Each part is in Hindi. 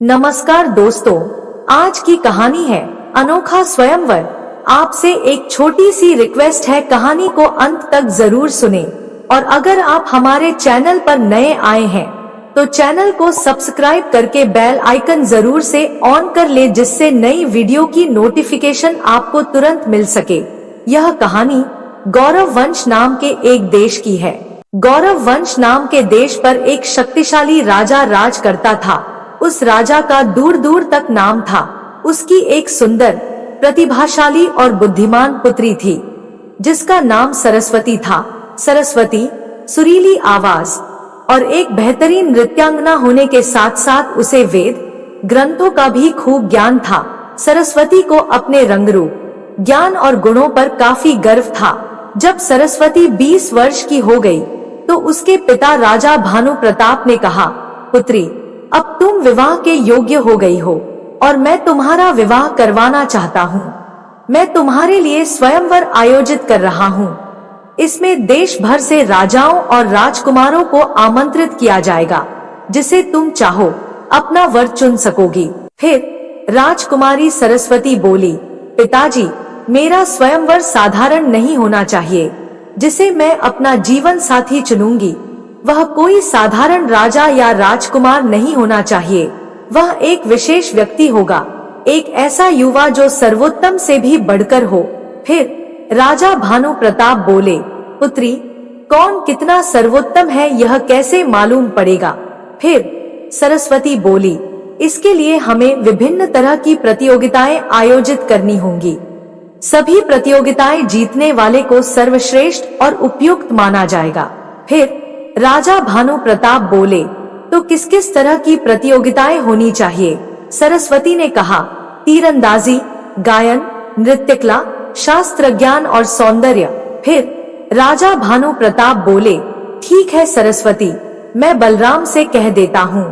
नमस्कार दोस्तों, आज की कहानी है अनोखा स्वयंवर। आपसे एक छोटी सी रिक्वेस्ट है, कहानी को अंत तक जरूर सुने। और अगर आप हमारे चैनल पर नए आए हैं तो चैनल को सब्सक्राइब करके बेल आइकन जरूर से ऑन कर ले, जिससे नई वीडियो की नोटिफिकेशन आपको तुरंत मिल सके। यह कहानी गौरव वंश नाम के एक देश की है। गौरव वंश नाम के देश पर एक शक्तिशाली राजा राज करता था। उस राजा का दूर दूर तक नाम था। उसकी एक सुंदर, प्रतिभाशाली और बुद्धिमान पुत्री थी जिसका नाम सरस्वती था। सरस्वती सुरीली आवाज और एक बेहतरीन नृत्यांगना होने के साथ साथ उसे वेद ग्रंथों का भी खूब ज्ञान था। सरस्वती को अपने रंग रूप, ज्ञान और गुणों पर काफी गर्व था। जब सरस्वती 20 वर्ष की हो गई तो उसके पिता राजा भानु प्रताप ने कहा, पुत्री, अब तुम विवाह के योग्य हो गई हो और मैं तुम्हारा विवाह करवाना चाहता हूँ। मैं तुम्हारे लिए स्वयंवर आयोजित कर रहा हूँ। इसमें देश भर से राजाओं और राजकुमारों को आमंत्रित किया जाएगा। जिसे तुम चाहो अपना वर चुन सकोगी। फिर राजकुमारी सरस्वती बोली, पिताजी, मेरा स्वयंवर साधारण नहीं होना चाहिए। जिसे मैं अपना जीवन साथी चुनूंगी वह कोई साधारण राजा या राजकुमार नहीं होना चाहिए। वह एक विशेष व्यक्ति होगा, एक ऐसा युवा जो सर्वोत्तम से भी बढ़कर हो। फिर राजा भानु प्रताप बोले, पुत्री, कौन कितना सर्वोत्तम है यह कैसे मालूम पड़ेगा? फिर सरस्वती बोली, इसके लिए हमें विभिन्न तरह की प्रतियोगिताएं आयोजित करनी होंगी। सभी प्रतियोगिताएं जीतने वाले को सर्वश्रेष्ठ और उपयुक्त माना जाएगा। फिर राजा भानु प्रताप बोले, तो किस किस तरह की प्रतियोगिताएं होनी चाहिए? सरस्वती ने कहा, तीरंदाजी, गायन, नृत्य कला, शास्त्र ज्ञान और सौंदर्य। फिर राजा भानु प्रताप बोले, ठीक है सरस्वती, मैं बलराम से कह देता हूँ।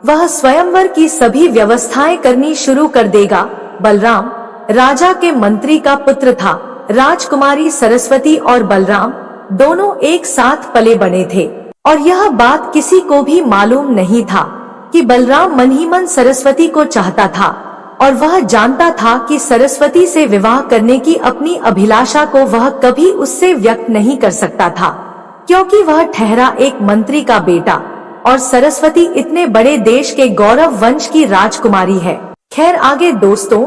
वह स्वयंवर की सभी व्यवस्थाएं करनी शुरू कर देगा। बलराम राजा के मंत्री का पुत्र था। राजकुमारी सरस्वती और बलराम दोनों एक साथ पले बने थे और यह बात किसी को भी मालूम नहीं था कि बलराम मन ही मन सरस्वती को चाहता था और वह जानता था कि सरस्वती से विवाह करने की अपनी अभिलाषा को वह कभी उससे व्यक्त नहीं कर सकता था, क्योंकि वह ठहरा एक मंत्री का बेटा और सरस्वती इतने बड़े देश के गौरव वंश की राजकुमारी है। खैर आगे दोस्तों,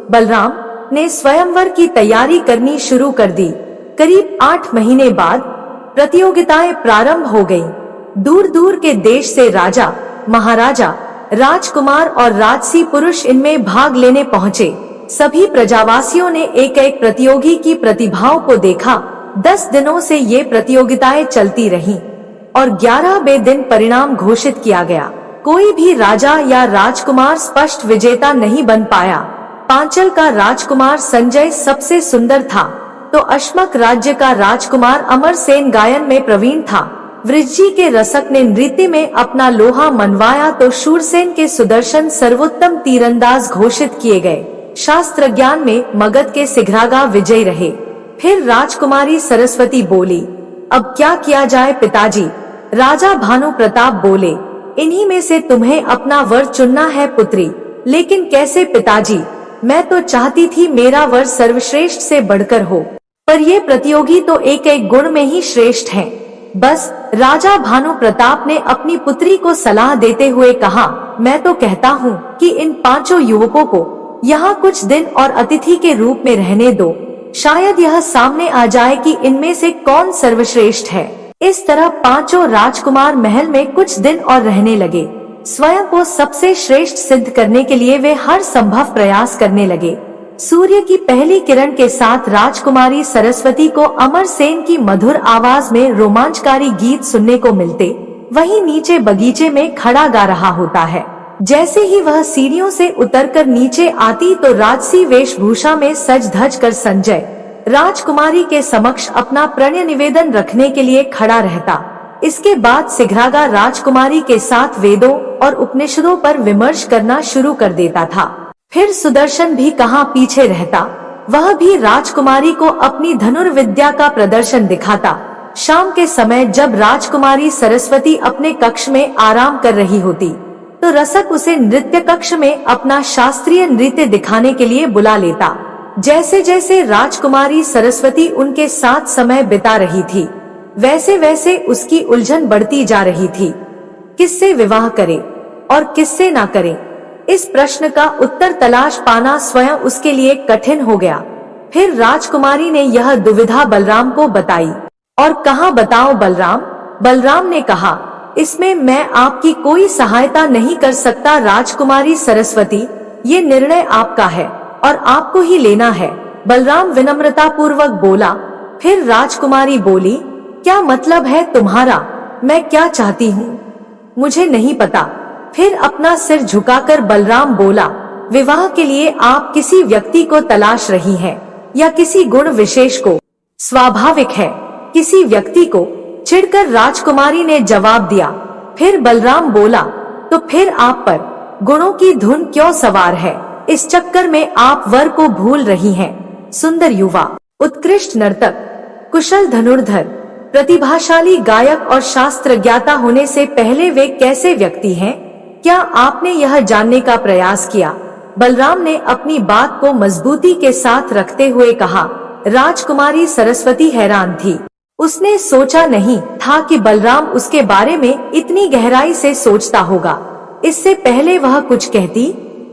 बलराम ने स्वयंवर की तैयारी करनी शुरू कर दी। करीब 8 महीने बाद प्रतियोगिताएं प्रारंभ हो गईं। दूर दूर के देश से राजा, महाराजा, राजकुमार और राजसी पुरुष इनमें भाग लेने पहुँचे। सभी प्रजावासियों ने एक एक प्रतियोगी की प्रतिभाओं को देखा। 10 दिनों से ये प्रतियोगिताएं चलती रहीं और 11वें दिन परिणाम घोषित किया गया। कोई भी राजा या राजकुमार स्पष्ट विजेता नहीं बन पाया। पांचल का राजकुमार संजय सबसे सुंदर था, तो अश्मक राज्य का राजकुमार अमरसेन गायन में प्रवीण था। वृज्जी के रसक ने नृत्य में अपना लोहा मनवाया, तो शूरसेन के सुदर्शन सर्वोत्तम तीरंदाज घोषित किए गए। शास्त्र ज्ञान में मगध के सिघरागा विजयी रहे। फिर राजकुमारी सरस्वती बोली, अब क्या किया जाए पिताजी? राजा भानु प्रताप बोले, इन्हीं में से तुम्हें अपना वर चुनना है पुत्री। लेकिन कैसे पिताजी? मैं तो चाहती थी मेरा वर सर्वश्रेष्ठ से बढ़कर हो, पर ये प्रतियोगी तो एक एक गुण में ही श्रेष्ठ हैं। बस राजा भानु प्रताप ने अपनी पुत्री को सलाह देते हुए कहा, मैं तो कहता हूँ कि इन 5 युवकों को यहाँ कुछ दिन और अतिथि के रूप में रहने दो। शायद यह सामने आ जाए कि इनमें से कौन सर्वश्रेष्ठ है। इस तरह 5 राजकुमार महल में कुछ दिन और रहने लगे। स्वयं को सबसे श्रेष्ठ सिद्ध करने के लिए वे हर संभव प्रयास करने लगे। सूर्य की पहली किरण के साथ राजकुमारी सरस्वती को अमरसेन की मधुर आवाज में रोमांचकारी गीत सुनने को मिलते। वहीं नीचे बगीचे में खड़ा गा रहा होता है। जैसे ही वह सीढ़ियों से उतरकर नीचे आती तो राजसी वेशभूषा में सज धज कर संजय राजकुमारी के समक्ष अपना प्रणय निवेदन रखने के लिए खड़ा रहता। इसके बाद सिघरागा राजकुमारी के साथ वेदों और उपनिषदों पर विमर्श करना शुरू कर देता था। फिर सुदर्शन भी कहाँ पीछे रहता, वह भी राजकुमारी को अपनी धनुर्विद्या का प्रदर्शन दिखाता। शाम के समय जब राजकुमारी सरस्वती अपने कक्ष में आराम कर रही होती तो रसक उसे नृत्य कक्ष में अपना शास्त्रीय नृत्य दिखाने के लिए बुला लेता। जैसे जैसे राजकुमारी सरस्वती उनके साथ समय बिता रही थी, वैसे वैसे उसकी उलझन बढ़ती जा रही थी। किससे विवाह करे और किससे ना करे, इस प्रश्न का उत्तर तलाश पाना स्वयं उसके लिए कठिन हो गया। फिर राजकुमारी ने यह दुविधा बलराम को बताई। और कहाँ बताओ बलराम? बलराम ने कहा, इसमें मैं आपकी कोई सहायता नहीं कर सकता राजकुमारी सरस्वती, ये निर्णय आपका है और आपको ही लेना है। बलराम विनम्रता पूर्वक बोला। फिर राजकुमारी बोली, क्या मतलब है तुम्हारा? मैं क्या चाहती हूँ मुझे नहीं पता। फिर अपना सिर झुकाकर बलराम बोला, विवाह के लिए आप किसी व्यक्ति को तलाश रही हैं या किसी गुण विशेष को? स्वाभाविक है, किसी व्यक्ति को, चिढ़कर राजकुमारी ने जवाब दिया। फिर बलराम बोला, तो फिर आप पर गुणों की धुन क्यों सवार है? इस चक्कर में आप वर को भूल रही हैं। सुंदर युवा, उत्कृष्ट नर्तक, कुशल धनुर्धर, प्रतिभाशाली गायक और शास्त्र ज्ञाता होने से पहले वे कैसे व्यक्ति हैं? क्या आपने यह जानने का प्रयास किया? बलराम ने अपनी बात को मजबूती के साथ रखते हुए कहा। राजकुमारी सरस्वती हैरान थी। उसने सोचा नहीं था कि बलराम उसके बारे में इतनी गहराई से सोचता होगा। इससे पहले वह कुछ कहती,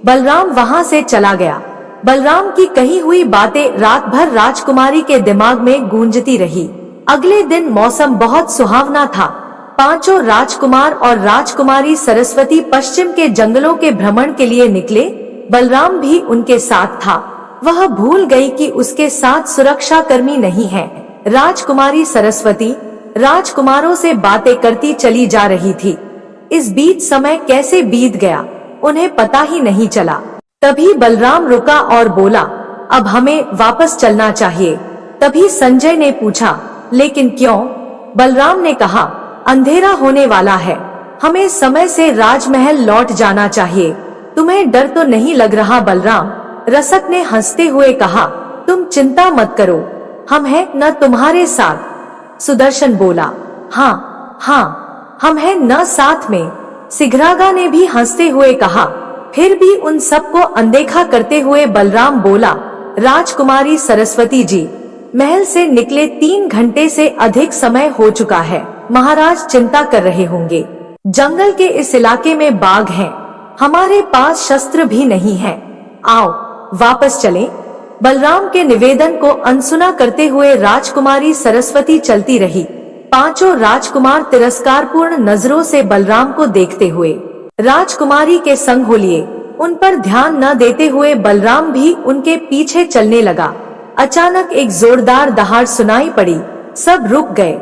बलराम वहां से चला गया। बलराम की कही हुई बातें रात भर राजकुमारी के दिमाग में गूंजती रही। अगले दिन मौसम बहुत सुहावना था। पांचों राजकुमार और राजकुमारी सरस्वती पश्चिम के जंगलों के भ्रमण के लिए निकले। बलराम भी उनके साथ था। वह भूल गई कि उसके साथ सुरक्षा कर्मी नहीं है। राजकुमारी सरस्वती राजकुमारों से बातें करती चली जा रही थी। इस बीच समय कैसे बीत गया उन्हें पता ही नहीं चला। तभी बलराम रुका और बोला, अब हमें वापस चलना चाहिए। तभी संजय ने पूछा, लेकिन क्यों? बलराम ने कहा, अंधेरा होने वाला है, हमें समय से राजमहल लौट जाना चाहिए। तुम्हें डर तो नहीं लग रहा बलराम? रसक ने हंसते हुए कहा, तुम चिंता मत करो, हम हैं न तुम्हारे साथ। सुदर्शन बोला, हाँ हाँ, हम हैं न साथ में। सिघरागा ने भी हंसते हुए कहा। फिर भी उन सबको अनदेखा करते हुए बलराम बोला, राजकुमारी सरस्वती जी, महल से निकले 3 घंटे से अधिक समय हो चुका है। महाराज चिंता कर रहे होंगे। जंगल के इस इलाके में बाघ हैं। हमारे पास शस्त्र भी नहीं है। आओ वापस चलें। बलराम के निवेदन को अनसुना करते हुए राजकुमारी सरस्वती चलती रही। पांचों राजकुमार तिरस्कारपूर्ण नजरों से बलराम को देखते हुए राजकुमारी के संग हो लिए। उन पर ध्यान न देते हुए बलराम भी उनके पीछे चलने लगा। अचानक एक जोरदार दहाड़ सुनाई पड़ी। सब रुक गए।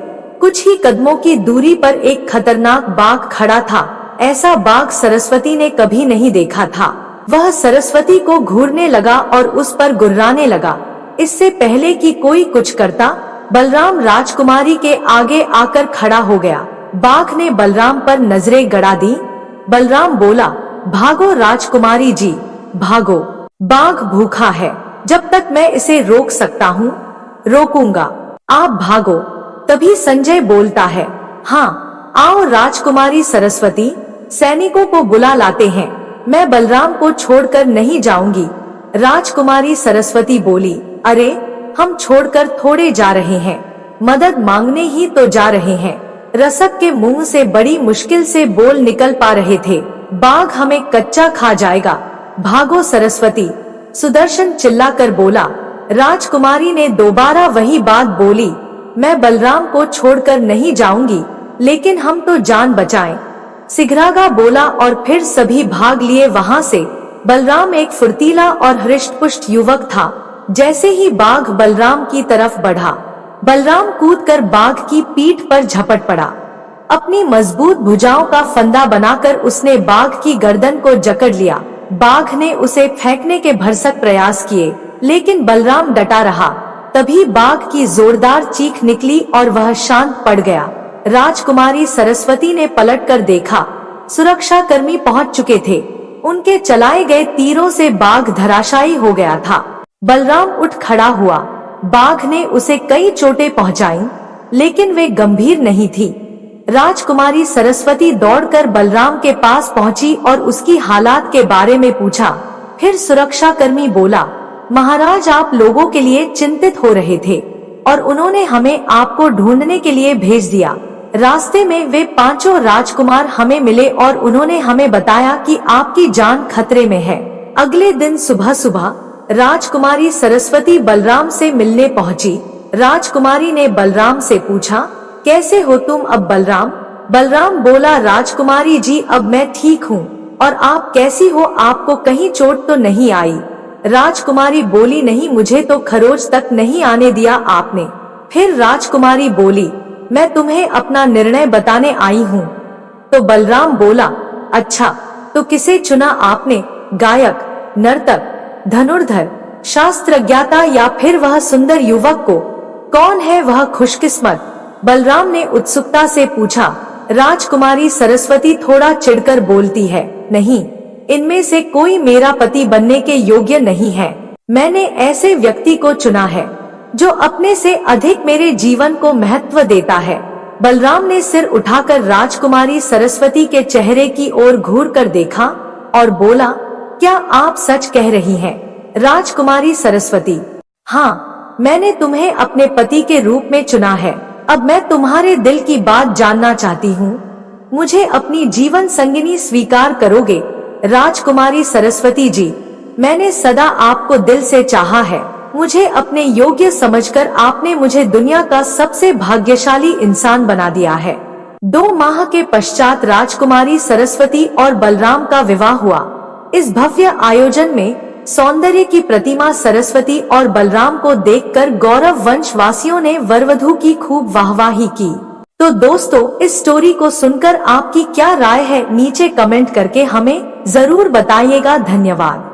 कुछ ही कदमों की दूरी पर एक खतरनाक बाघ खड़ा था। ऐसा बाघ सरस्वती ने कभी नहीं देखा था। वह सरस्वती को घूरने लगा और उस पर गुर्राने लगा। इससे पहले कि कोई कुछ करता, बलराम राजकुमारी के आगे आकर खड़ा हो गया। बाघ ने बलराम पर नजरें गड़ा दी। बलराम बोला, भागो राजकुमारी जी, भागो। बाघ भूखा है, जब तक मैं इसे रोक सकता हूँ रोकूंगा। आप भागो। तभी संजय बोलता है, हाँ आओ राजकुमारी सरस्वती, सैनिकों को बुला लाते हैं। मैं बलराम को छोड़कर नहीं जाऊंगी। राजकुमारी सरस्वती बोली, अरे हम छोड़कर थोड़े जा रहे हैं, मदद मांगने ही तो जा रहे हैं। रसक के मुंह से बड़ी मुश्किल से बोल निकल पा रहे थे, बाघ हमें कच्चा खा जाएगा, भागो सरस्वती। सुदर्शन चिल्लाकर बोला। राजकुमारी ने दोबारा वही बात बोली, मैं बलराम को छोड़कर नहीं जाऊंगी, लेकिन हम तो जान बचाएं। सिघरागा बोला और फिर सभी भाग लिए वहां से। बलराम एक फुर्तीला और हृष्ट-पुष्ट युवक था। जैसे ही बाघ बलराम की तरफ बढ़ा, बलराम कूदकर बाघ की पीठ पर झपट पड़ा। अपनी मजबूत भुजाओं का फंदा बनाकर उसने बाघ की गर्दन को जकड़ लिया। बाघ ने उसे फेंकने के भरसक प्रयास किए, लेकिन बलराम डटा रहा। तभी बाघ की जोरदार चीख निकली और वह शांत पड़ गया। राजकुमारी सरस्वती ने पलटकर देखा। सुरक्षा कर्मी पहुंच चुके थे। उनके चलाए गए तीरों से बाघ धराशायी हो गया था। बलराम उठ खड़ा हुआ। बाघ ने उसे कई चोटें पहुंचाईं, लेकिन वे गंभीर नहीं थी। राजकुमारी सरस्वती दौड़कर बलराम के पास पहुंची और उसकी हालात के बारे में पूछा। फिर सुरक्षाकर्मी बोला, महाराज आप लोगों के लिए चिंतित हो रहे थे और उन्होंने हमें आपको ढूंढने के लिए भेज दिया। रास्ते में वे पांचों राजकुमार हमें मिले और उन्होंने हमें बताया कि आपकी जान खतरे में है। अगले दिन सुबह सुबह राजकुमारी सरस्वती बलराम से मिलने पहुंची। राजकुमारी ने बलराम से पूछा, कैसे हो तुम अब बलराम? बलराम बोला, राजकुमारी जी अब मैं ठीक हूँ। और आप कैसी हो, आपको कहीं चोट तो नहीं आई? राजकुमारी बोली, नहीं मुझे तो खरोच तक नहीं आने दिया आपने। फिर राजकुमारी बोली, मैं तुम्हें अपना निर्णय बताने आई हूँ। तो बलराम बोला, अच्छा तो किसे चुना आपने, गायक, नर्तक, धनुर्धर, शास्त्रज्ञाता या फिर वह सुंदर युवक को? कौन है वह खुशकिस्मत? बलराम ने उत्सुकता से पूछा। राजकुमारी सरस्वती थोड़ा चिढ़कर बोलती है, नहीं, इनमें से कोई मेरा पति बनने के योग्य नहीं है। मैंने ऐसे व्यक्ति को चुना है जो अपने से अधिक मेरे जीवन को महत्व देता है। बलराम ने सिर उठाकर राजकुमारी सरस्वती के चेहरे की ओर घूरकर देखा और बोला, क्या आप सच कह रही हैं, राजकुमारी सरस्वती? हाँ, मैंने तुम्हें अपने पति के रूप में चुना है। अब मैं तुम्हारे दिल की बात जानना चाहती हूँ। मुझे अपनी जीवन संगिनी स्वीकार करोगे? राजकुमारी सरस्वती जी, मैंने सदा आपको दिल से चाहा है। मुझे अपने योग्य समझकर आपने मुझे दुनिया का सबसे भाग्यशाली इंसान बना दिया है। 2 माह के पश्चात राजकुमारी सरस्वती और बलराम का विवाह हुआ। इस भव्य आयोजन में सौंदर्य की प्रतिमा सरस्वती और बलराम को देखकर गौरव वंशवासियों ने वरवधू की खूब वाहवाही की। तो दोस्तों, इस स्टोरी को सुनकर आपकी क्या राय है, नीचे कमेंट करके हमें जरूर बताइएगा। धन्यवाद।